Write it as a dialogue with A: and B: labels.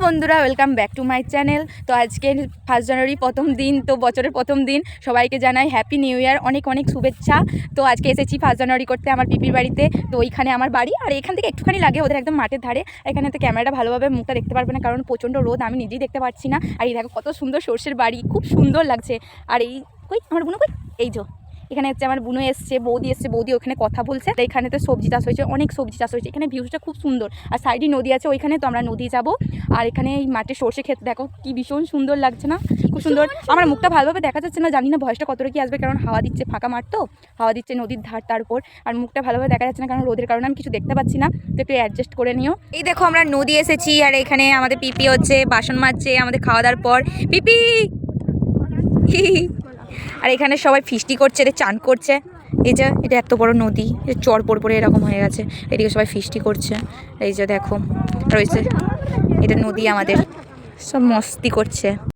A: বন্ধুরা, welcome back to my channel. তো আজকে 1 জানুয়ারি প্রথম দিন, তো বছরের প্রথম দিন। সবাইকে জানাই হ্যাপি নিউ ইয়ার, অনেক অনেক শুভেচ্ছা। তো আজকে এসেছি 1 জানুয়ারি করতে আমার পিপির বাড়িতে। তো ওইখানে আমার বাড়ি, আর এখান থেকে একটুখানি লাগে ওদের একদম মাঠের ধারে। এখানে তো ক্যামেরাটা ভালোভাবে মুখটা দেখতে পারবে না, কারণ প্রচণ্ড রোদ, আমি নিজেই দেখতে পাচ্ছি না। আর এই দেখো কত সুন্দর সর্ষের বাড়ি, খুব সুন্দর লাগছে। আর এই কই আমার বুনো, কই এই যে এখানে হচ্ছে আমার বুনো এসছে, বৌদি এসছে, বৌদি ওখানে কথা বলছে। এখানে তো সবজি চাষ হয়েছে, অনেক সবজি চাষ হয়েছে। এখানে ভিউজটা খুব সুন্দর, আর সাইডে নদী আছে ওইখানে, তো আমরা নদী যাব। আর এখানে এই মাঠে সর্ষে ক্ষেত দেখো কি ভীষণ সুন্দর লাগছে না, খুব সুন্দর। আমার মুখটা ভালোভাবে দেখা যাচ্ছে না, জানি না ভয়েসটা কতটা কি আসবে, কারণ হাওয়া দিচ্ছে, ফাঁকা মাঠ তো হাওয়া দিচ্ছে, নদীর ধার তার উপর। আর মুখটা ভালোভাবে দেখা যাচ্ছে না, কারণ রোদের কারণে আমি কিছু দেখতে পাচ্ছি না, তো একটু অ্যাডজাস্ট করে নিও। এই দেখো আমরা নদী এসেছি, আর এখানে আমাদের পিপি হচ্ছে বাসন মাজছে আমাদের খাওয়া দাওয়ার পর। পিপি আর এখানে সবাই ফিস্টি করছে, এটা চান করছে। এই যে এটা এত বড় নদী, চর পড়ে এরকম হয়ে গেছে, এদিকে সবাই ফিস্টি করছে। এই যে দেখো রয়েছে, এটা নদী আমাদের, সব মস্তি করছে।